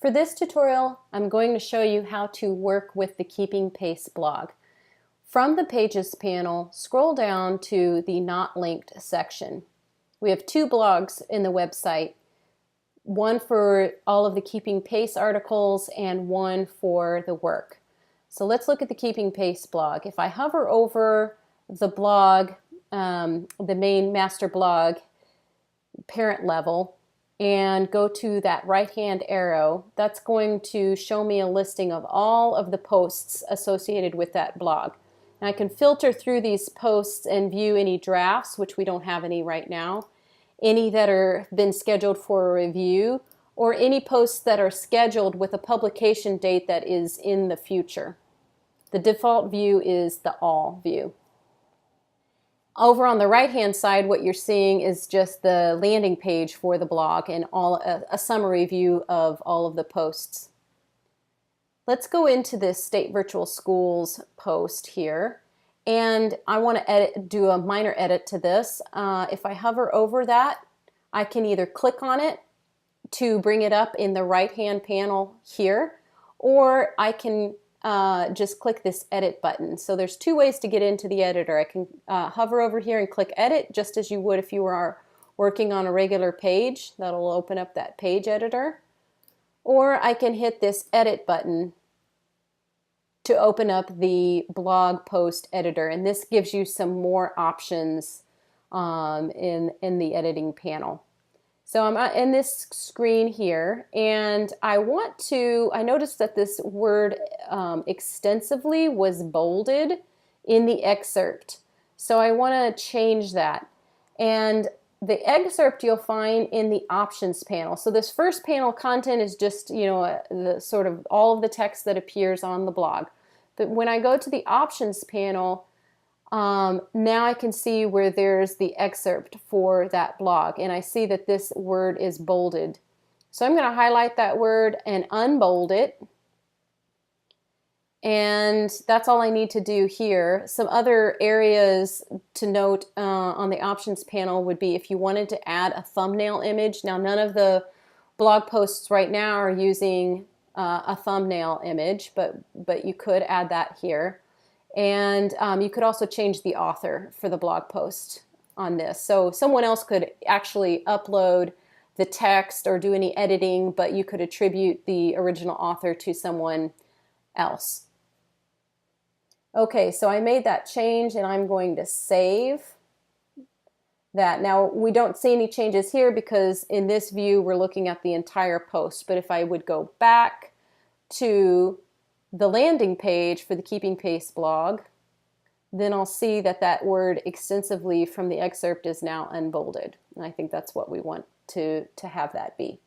For this tutorial, I'm going to show you how to work with the Keeping Pace blog. From the Pages panel, scroll down to the Not Linked section. We have two blogs in the website, one for all of the Keeping Pace articles and one for the work. So let's look at the Keeping Pace blog. If I hover over the blog, the main master blog parent level, and go to that right-hand arrow, that's going to show me a listing of all of the posts associated with that blog. And I can filter through these posts and view any drafts, which we don't have any right now, any that are been scheduled for a review, or any posts that are scheduled with a publication date that is in the future. The default view is the All view. Over on the right-hand side, what you're seeing is just the landing page for the blog and a summary view of all of the posts. Let's go into this State Virtual Schools post here, and I want to do a minor edit to this. If I hover over that, I can either click on it to bring it up in the right-hand panel here, or I can just click this edit button. So there's two ways to get into the editor. I can hover over here and click edit, just as you would if you were working on a regular page. That'll open up that page editor. Or I can hit this edit button to open up the blog post editor, and this gives you some more options in the editing panel. So I'm in this screen here, and I noticed that this word extensively was bolded in the excerpt. So I want to change that. And the excerpt you'll find in the options panel. So this first panel content is just, the sort of all of the text that appears on the blog. But when I go to the options panel, now I can see where there's the excerpt for that blog, and I see that this word is bolded. So I'm going to highlight that word and unbold it, and that's all I need to do here. Some other areas to note on the options panel would be if you wanted to add a thumbnail image. Now, none of the blog posts right now are using a thumbnail image, but you could add that here. And you could also change the author for the blog post on this. So someone else could actually upload the text or do any editing, but you could attribute the original author to someone else. Okay, so I made that change, and I'm going to save that. Now, we don't see any changes here because in this view we're looking at the entire post. But if I would go back to the landing page for the Keeping Pace blog, then I'll see that that word extensively from the excerpt is now unbolded. And I think that's what we want to have that be.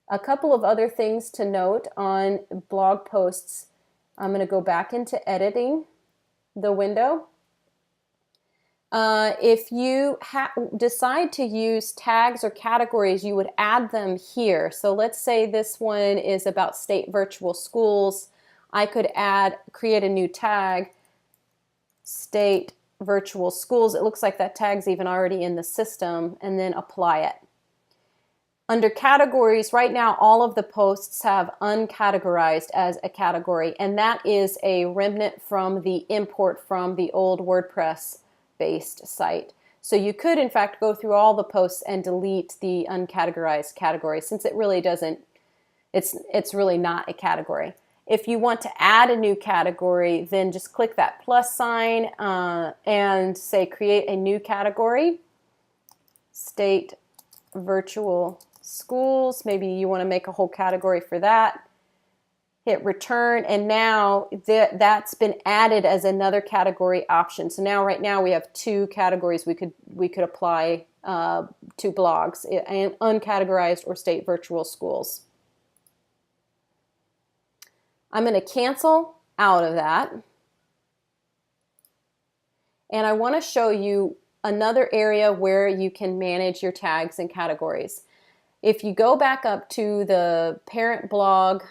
A couple of other things to note on blog posts. I'm going to go back into editing the window. If you decide to use tags or categories, you would add them here. So let's say this one is about State Virtual Schools. I could create a new tag, State Virtual Schools. It looks like that tag's even already in the system, and then apply it. Under categories, right now all of the posts have uncategorized as a category, and that is a remnant from the import from the old WordPress based site. So you could in fact go through all the posts and delete the uncategorized category, since it really doesn't, it's really not a category. If you want to add a new category, then just click that plus sign and say create a new category, State Virtual Schools. Maybe you want to make a whole category for that. Hit return, and now that's been added as another category option. So now, right now, we have two categories we could apply to blogs: uncategorized or State Virtual Schools. I'm going to cancel out of that, and I want to show you another area where you can manage your tags and categories. If you go back up to the parent blog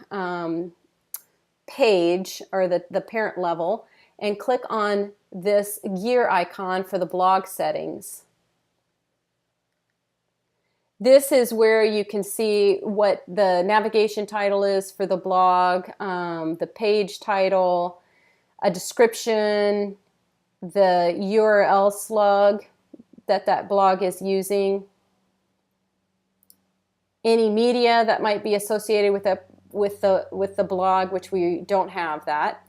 page, or the parent level, and click on this gear icon for the blog settings, This is where you can see what the navigation title is for the blog, the page title, a description, the URL slug that blog is using, any media that might be associated with the blog, which we don't have that.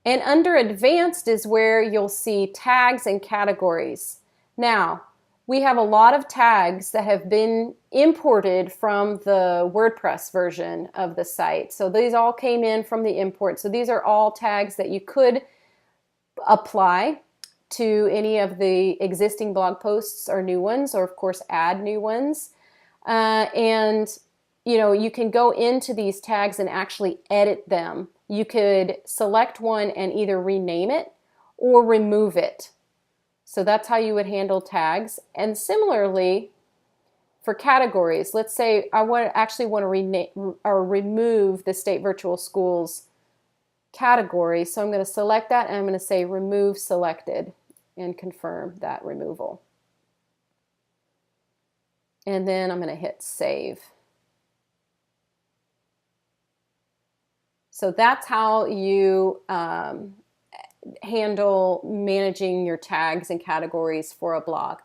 And under advanced is where you'll see tags and categories. Now, we have a lot of tags that have been imported from the WordPress version of the site. So these all came in from the import. So these are all tags that you could apply to any of the existing blog posts or new ones, or of course add new ones. And you can go into these tags and actually edit them. You could select one and either rename it or remove it. So that's how you would handle tags. And similarly, for categories, let's say I actually want to rename or remove the State Virtual Schools category. So I'm going to select that and I'm going to say remove selected and confirm that removal. And then I'm going to hit save. So that's how you handle managing your tags and categories for a blog.